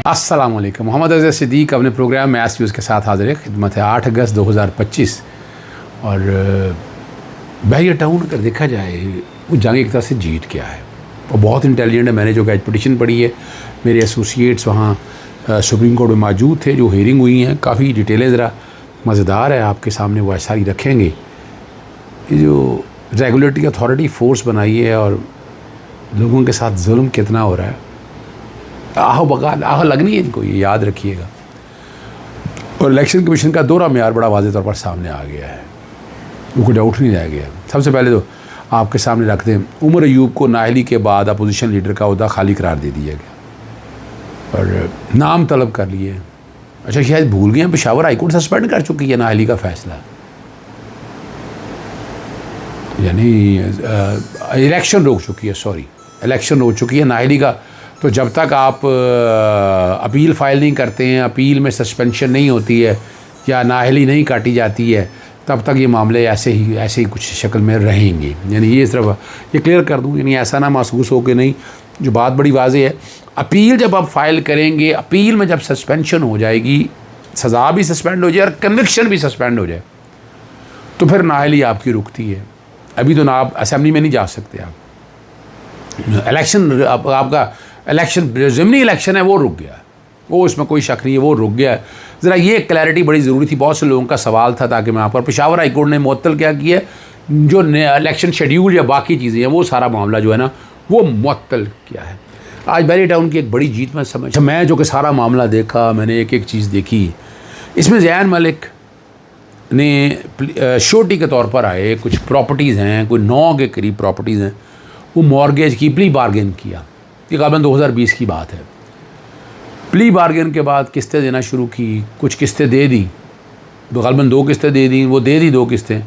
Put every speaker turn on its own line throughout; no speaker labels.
अस्सलाम वालेकुम। मोहम्मद अज़हर सिद्दीक अपने प्रोग्राम मैच न्यूज़ के साथ हाज़िर है। खिदमत है 8 अगस्त 2025 और बहरिया टाउन अगर देखा जाए वो जंग एक तरह से जीत गया है और बहुत इंटेलिजेंट है। मैंने जो पिटिशन पढ़ी है, मेरे एसोसिएट्स वहाँ सुप्रीम कोर्ट में मौजूद थे, जो हेयरिंग हुई हैं काफ़ी डिटेलें ज़रा मज़ेदार है, आपके सामने वो सारी रखेंगे। ये जो रेगुलेटरी अथॉरिटी फ़ोर्स बनाई है और लोगों के साथ जुल्म कितना हो रहा है, आह लगनी है इनको, ये याद रखिएगा। और इलेक्शन कमीशन का दोहरा मेयार बड़ा वाज़ेह तौर पर सामने आ गया है, वो कोई डाउट नहीं रह गया। सबसे पहले तो आपके सामने रखते हैं, उमर अयूब को नाअहली के बाद अपोजिशन लीडर का ओहदा खाली करार दे दिया गया और नाम तलब कर लिए। अच्छा, शायद भूल गए हैं, पेशावर हाई कोर्ट सस्पेंड कर चुकी है नाअहली का फ़ैसला, यानी इलेक्शन रोक चुकी है, इलेक्शन रोक चुकी है नाअहली का। तो जब तक आप अपील फ़ाइल नहीं करते हैं, अपील में सस्पेंशन नहीं होती है या नाअहली नहीं काटी जाती है, तब तक ये मामले ऐसे ही कुछ शक्ल में रहेंगे। यानी ये सिर्फ ये क्लियर कर दूँ, यानी ऐसा ना महसूस हो कि नहीं, जो बात बड़ी वाज़ेह है, अपील जब आप फ़ाइल करेंगे, अपील में जब सस्पेंशन हो जाएगी, सज़ा भी सस्पेंड हो जाए और कन्विक्शन भी सस्पेंड हो जाए, तो फिर नाअहली आपकी रुकती है। अभी तो ना आप असेंबली में नहीं जा सकते, आप इलेक्शन आपका इलेक्शन ज़िमनी इलेक्शन है वो रुक गया, वो इसमें कोई शक नहीं है, वो रुक गया। ज़रा ये क्लैरिटी बड़ी ज़रूरी थी, बहुत से लोगों का सवाल था, ताकि मैं आप पर पेशावर हाई कोर्ट ने मुअत्तल क्या किया, जो इलेक्शन शेड्यूल या बाकी चीज़ें हैं वो सारा मामला जो है ना वो मुअत्तल किया है। आज बहरिया टाउन की एक बड़ी जीत मैं जो कि सारा मामला देखा, मैंने एक एक चीज़ देखी। इसमें ज़ैन मलिक ने श्योरिटी के तौर पर आए, कुछ प्रॉपर्टीज़ हैं, कोई 9 के करीब प्रॉपर्टीज़ हैं, वो मॉर्गेज की प्ली बार्गेन किया। ये ग़ालिबन 2020 की बात है। प्ली बार्गेन के बाद किस्तें देना शुरू की, कुछ किस्तें दे दी, तो ग़ालिबन 2 किस्तें दे दी, वो दे दी 2 किस्तें।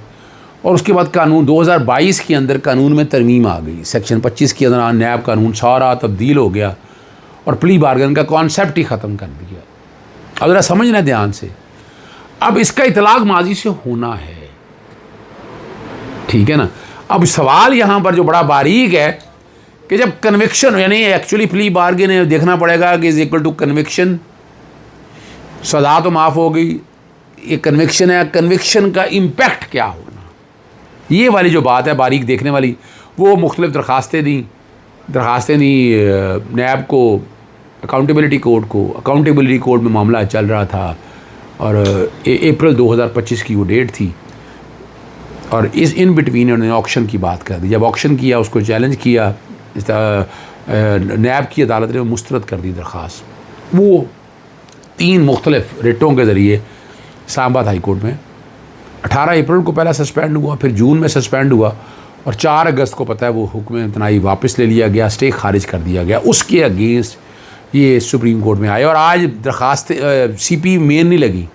और उसके बाद कानून 2022 के अंदर कानून में तरमीम आ गई, सेक्शन 25 के अंदर नैब कानून सारा तब्दील हो गया और प्ली बार्गेन का कॉन्सेप्ट ही ख़त्म कर दिया। अब ज़रा समझना ध्यान से, अब इसका इतलाक़ माजी से होना है, ठीक है ना। अब सवाल यहाँ पर जो बड़ा बारीक है कि जब कन्विक्शन, यानी एक्चुअली प्ली बार्गेन देखना पड़ेगा कि इज़ इक्वल टू कन्विक्शन, सज़ा तो माफ़ हो गई, ये कन्विक्शन है, कन्विक्शन का इम्पैक्ट क्या होना, ये वाली जो बात है बारीक देखने वाली। वो मुख्तलिफ़ दरख्वास्तें दी नैब को, अकाउंटेबिलिटी कोर्ट में मामला चल रहा था और अप्रैल 2025 की वो डेट थी और इस इन बिटवीन उन्होंने ऑक्शन की बात कर दी। जब ऑक्शन किया, उसको चैलेंज किया, नैब की अदालत ने मुस्तरद कर दी दरख्वास्त। वो 3 मुख्तलिफ रिटों के ज़रिए इस्लामाबाद हाई कोर्ट में 18 अप्रैल को पहला सस्पेंड हुआ, फिर जून में सस्पेंड हुआ और 4 अगस्त को पता है वो हुक्म इम्तनाई वापस ले लिया गया, स्टे खारिज कर दिया गया। उसके अगेंस्ट ये सुप्रीम कोर्ट में आए और आज दरख्वास्त CP मेन नहीं लगी,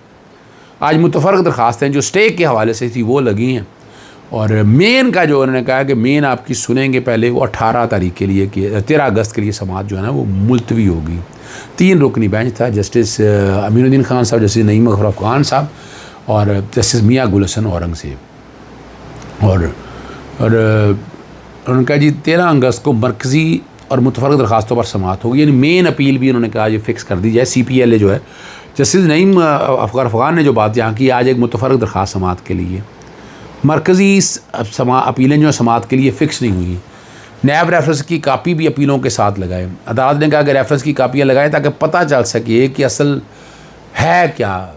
आज मुतफ़र्रक़ दरख्वास्तें जो स्टे के हवाले से थी वो लगी हैं। और मेन का जो उन्होंने कहा कि मेन आपकी सुनेंगे पहले, वो 18 तारीख के लिए, 13 अगस्त के लिए समाअत जो है ना वो मुलतवी होगी। 3 रुकनी बेंच था, जस्टिस अमीनुद्दीन खान साहब, जस्टिस नईम अखरफ खान साहब और जस्टिस मियाँ गुल हसन औरंगज़ेब। और उन्होंने कहा जी 13 अगस्त को मरकज़ी और मुतफ़र्रक़ दरख्वास्तों पर समाअत होगी, यानी मेन अपील भी उन्होंने कहा ये फ़िक्स कर दी जाए। CPLA जो है, जस्टिस नईम अखरफ खान ने जो बात यहाँ की, आज एक मुतफ़र्रक़ दरख्वास्त समाअत के लिए, मरकज़ी अपीलें जो समाअत के लिए फ़िक्स नहीं हुई। नैब रेफरेंस की कापी भी अपीलों के साथ लगाए। अदालत ने कहा कि रेफरेंस की कापियाँ लगाएं ताकि पता चल सके कि असल है क्या,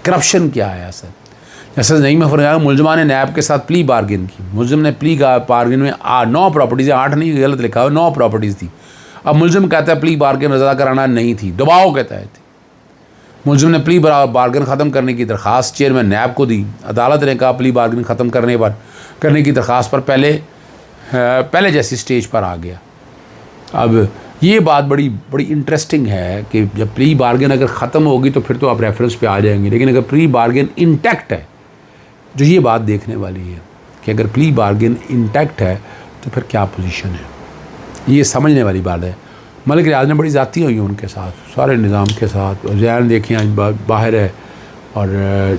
करप्शन क्या है असल। जैसे नहीं में फरमाया, मुलजमा ने नैब के साथ प्ली बार्गेन की। मुलजिम ने प्ली बार्गेन में 9 प्रॉपर्टीज़, 8 नहीं, गलत लिखा है, 9 प्रॉपर्टीज़ थी। अब मुलजिम कहता है प्ली बार्गेन रज़ा कराना नहीं थी, दबाव के तहत थी। मुलजिम ने प्ली बार्गेन ख़त्म करने की दरख्वास्त चेयरमैन नैब को दी। अदालत ने कहा प्ली बार्गेन ख़त्म करने की दरख्वास्त पर पहले जैसी स्टेज पर आ गया। अब ये बात बड़ी इंटरेस्टिंग है कि जब प्ली बार्गेन अगर ख़त्म होगी तो फिर तो आप रेफरेंस पे आ जाएंगे, लेकिन अगर प्ली बार्गेन इंटैक्ट है, जो ये बात देखने वाली है कि अगर प्ली बार्गेन इंटैक्ट है तो फिर क्या पोजीशन है, ये समझने वाली बात है। मलिक रियाज ने बड़ी ज़्यादती हुई उनके साथ, सारे निज़ाम के साथ। ज़ैन देखें आज बाहर है और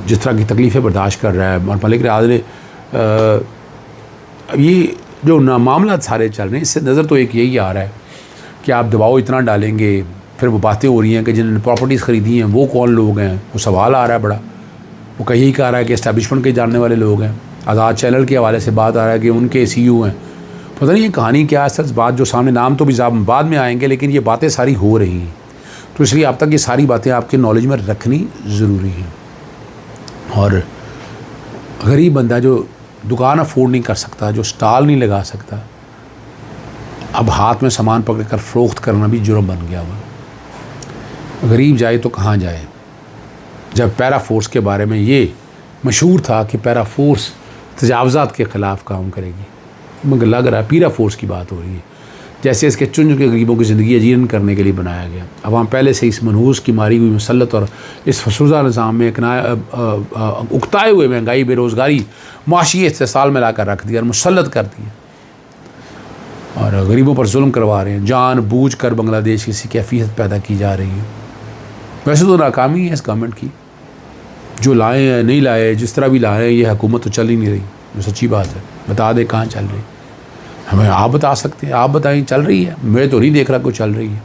जिस तरह की तकलीफ़ें बर्दाश्त कर रहा है, और मलिक रियाज ने ये जो मामला सारे चल रहे हैं, इससे नज़र तो एक यही आ रहा है कि आप दबाव इतना डालेंगे फिर वो बातें हो रही हैं कि जिन्होंने प्रॉपर्टीज़ ख़रीदी हैं वो कौन लोग हैं, वो सवाल आ रहा है बड़ा। वो कहीं कह रहा है कि इस्टेब्लिशमेंट के जानने वाले लोग हैं। आज़ाद चैनल के हवाले से बात आ रहा है कि उनके CEO हैं। पता नहीं ये कहानी क्या है, सच बात जो सामने नाम तो भी बाद में आएंगे, लेकिन ये बातें सारी हो रही हैं। तो इसलिए अब तक ये सारी बातें आपके नॉलेज में रखनी ज़रूरी है। और गरीब बंदा जो दुकान अफोर्ड नहीं कर सकता, जो स्टॉल नहीं लगा सकता, अब हाथ में सामान पकड़ कर फ़रोख्त करना भी जुर्म बन गया हुआ। गरीब जाए तो कहाँ जाए। जब पैरा फोर्स के बारे में ये मशहूर था कि पैरा फोर्स तजावज़ात के ख़िलाफ़ काम करेगी, मगर लग रहा है पीरा फोर्स की बात हो रही है, जैसे इसके चुन के गरीबों की ज़िंदगी अजीरन करने के लिए बनाया गया। अब हम पहले से इस मनहूस की मारी हुई मुसल्लत और इस फसूदा निज़ाम में उकताए हुए महंगाई, बेरोज़गारी, माशी इस्तेसाल में ला कर रख दिया और मुसल्लत कर दिया और गरीबों पर जुल्म करवा रहे हैं। जान बूझ कर बांग्लादेश की ऐसी कैफियत पैदा की जा रही है। वैसे तो नाकामी है इस गवर्नमेंट की, जो लाए हैं नहीं लाए, जिस तरह भी लाए हैं, ये हुकूमत तो चल ही नहीं रही। जो सच्ची बात है, बता दे कहाँ चल रही, हमें आप बता सकते हैं, आप बताएं चल रही है। मैं तो नहीं देख रहा कोई चल रही है।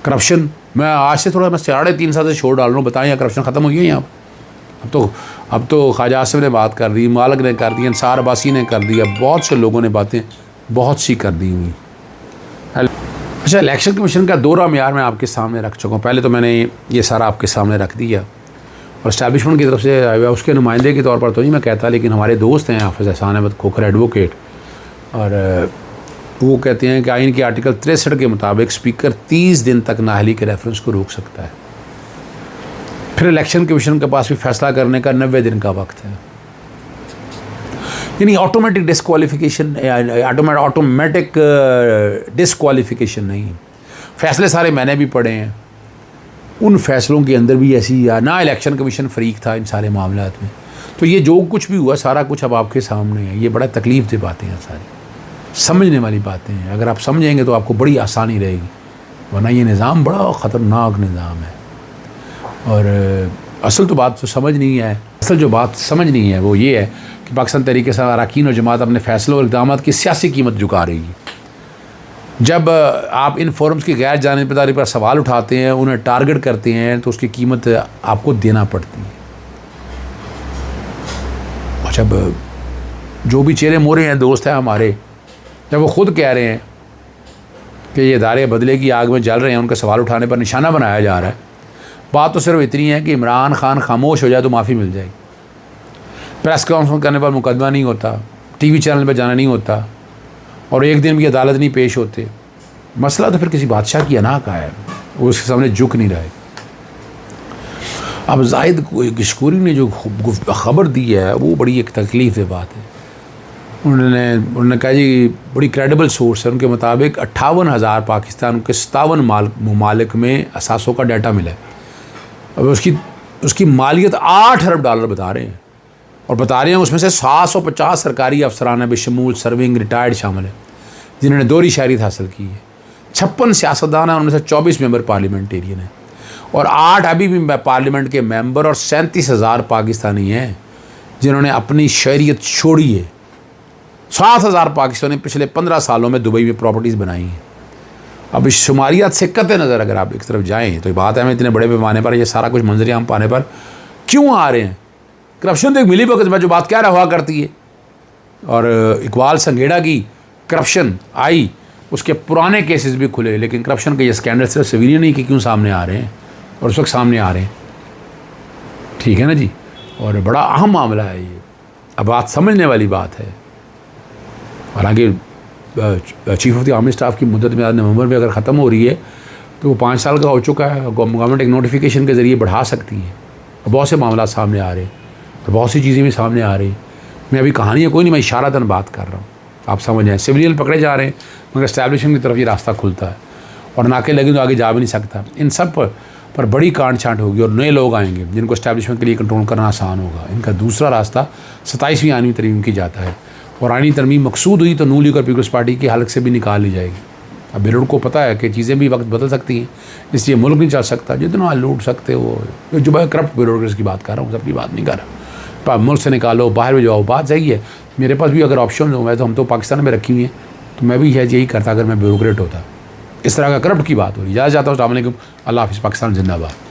करप्शन, मैं आज से थोड़ा मैं 3.5 साल से छोड़ डाल रहा हूँ, बताएं करप्शन ख़त्म हुई है यहाँ पर? अब तो ख्वाजा आसिफ ने बात कर दी, मालिक ने कर दी, अंसार अब्बासी ने कर दिया, बहुत से लोगों ने बातें बहुत सी कर दी हुई। अच्छा, इलेक्शन कमीशन का दोहरा मेयार मैं आपके सामने रख चुका हूँ। पहले तो मैंने ये सारा आपके सामने रख दिया और इस्टेब्लिशमेंट की तरफ से उसके नुमाइंदे के तौर पर तो नहीं मैं कहता, लेकिन हमारे दोस्त हैं हाफिज़ एहसान अहमद खोखर एडवोकेट, और वो कहते हैं कि आइन के आर्टिकल 63 के मुताबिक स्पीकर 30 दिन तक नाअहली के रेफरेंस को रोक सकता है। फिर इलेक्शन कमीशन के पास भी फैसला करने का 90 दिन का वक्त है। यानी ऑटोमेटिक डिस्क्वालिफिकेशन, ऑटोमेटिक डिस्क्वालिफिकेशन नहीं। फ़ैसले सारे मैंने भी पढ़े हैं, उन फैसलों के अंदर भी ऐसी ना इलेक्शन कमीशन फरीक था इन सारे मामलात में। तो ये जो कुछ भी हुआ सारा कुछ अब आपके सामने है। ये बड़ा तकलीफ़ दे बातें हैं, सारी समझने वाली बातें हैं। अगर आप समझेंगे तो आपको बड़ी आसानी रहेगी, वरना ये निज़ाम बड़ा ख़तरनाक निज़ाम है। और असल तो बात तो समझ नहीं है, असल जो बात समझ नहीं है वो ये है कि पाकिस्तान तहरीक इंसाफ अरकान और जमात अपने फ़ैसलों और इक़दामात की सियासी कीमत झुका रही है। जब आप इन फोरम्स की गैर जानिबदारी पर सवाल उठाते हैं, उन्हें टारगेट करते हैं, तो उसकी कीमत आपको देना पड़ती है। और जब जो भी चेहरे मोरे हैं, दोस्त हैं हमारे, जब वो ख़ुद कह रहे हैं कि ये इदारे बदले की आग में जल रहे हैं, उनके सवाल उठाने पर निशाना बनाया जा रहा है, बात तो सिर्फ इतनी है कि इमरान खान खामोश हो जाए तो माफ़ी मिल जाएगी। प्रेस कॉन्फ्रेंस करने पर मुकदमा नहीं होता, टीवी चैनल पर जाना नहीं होता, और एक दिन भी अदालत नहीं पेश होते। मसला तो फिर किसी बादशाह की अना का है, वो उसके सामने झुक नहीं रहे। अब जाहिद गिशकोरी ने जो ख़बर दी है वो बड़ी एक तकलीफ़ बात है। उन्होंने कहा जी बड़ी क्रेडिबल सोर्स है, उनके मुताबिक 58,000 पाकिस्तान के 57 ममालिक में असासों का डाटा मिला है। अब उसकी मालियत $8 अरब बता रहे हैं, और बता रहे हैं उसमें से 750 सरकारी अफसरान बेशमूल सर्विंग रिटायर्ड शामिल है जिन्होंने दोहरी शहरियत हासिल की है। 56 सियासतदान हैं, उनमें से 24 मेंबर पार्लियामेंटेरियन हैं, और 8 अभी भी पार्लियामेंट के मेंबर, और 37,000 पाकिस्तानी हैं जिन्होंने अपनी शहरियत छोड़ी है। 7,000 पाकिस्तानी पिछले 15 सालों में दुबई में प्रॉपर्टीज़ बनाई हैं। अब इस शुमारियात से कतई नज़र अगर आप एक तरफ जाएँ तो बात है, हमें इतने बड़े पैमाने पर ये सारा कुछ मंजर-ए-आम पाने पर क्यों आ रहे हैं? करप्शन तो एक मिली भगत में जो बात क्या हुआ करती है, और इकबाल संघेड़ा की करप्शन आई, उसके पुराने केसेस भी खुले, लेकिन करप्शन के ये स्कैंडल सिर्फ सिविलियन नहीं कि क्यों सामने आ रहे हैं, और उस वक्त सामने आ रहे हैं। ठीक है ना जी, और बड़ा अहम मामला है ये, अब बात समझने वाली बात है। हालांकि chief of the army staff की मुद्दत में नवंबर में अगर ख़त्म हो रही है तो वो 5 साल का हो चुका है। गवर्नमेंट एक नोटिफिकेशन के ज़रिए बढ़ा सकती है। बहुत से मामला सामने आ रहे हैं, तो बहुत सी चीज़ें भी सामने आ रही। मैं अभी कहानियाँ कोई नहीं, मैं इशारतन बात कर रहा हूँ, आप समझ जाएँ। सिविलियन पकड़े जा रहे हैं, मगर एस्टैब्लिशमेंट की तरफ ये रास्ता खुलता है, और नाके लगे तो आगे जा भी नहीं सकता। इन सब पर बड़ी कांट छांट होगी, और नए लोग आएंगे जिनको एस्टैब्लिशमेंट के लिए कंट्रोल करना आसान होगा। इनका दूसरा रास्ता 27वीं आइनी तरमीम की जाता है, और आइनी तरमीम मकसूद हुई तो नून लीग और पीपल्स पार्टी की हलक से भी निकाल ली जाएगी। अब बेरोड को पता है कि चीज़ें भी वक्त बदल सकती हैं, इसलिए मुल्क नहीं चल सकता। जितना लूट सकते हो, जो मैं करप्ट ब्यूरोक्रेट्स की बात कर रहा हूँ, सबकी बात नहीं कर रहा। मुल्क से निकालो, बाहर में जाओ, बात सही है। मेरे पास भी अगर ऑप्शन हो, मैं तो हम तो पाकिस्तान में रखी हुई हैं, तो मैं भी यही करता अगर मैं ब्यूरोक्रेट होता, इस तरह का करप्ट की बात हो रही है। ज़्यादा चाहता हूँ। अस्सलाम वालेकुम, अल्लाह हाफ़िज़, पाकिस्तान जिंदाबाद।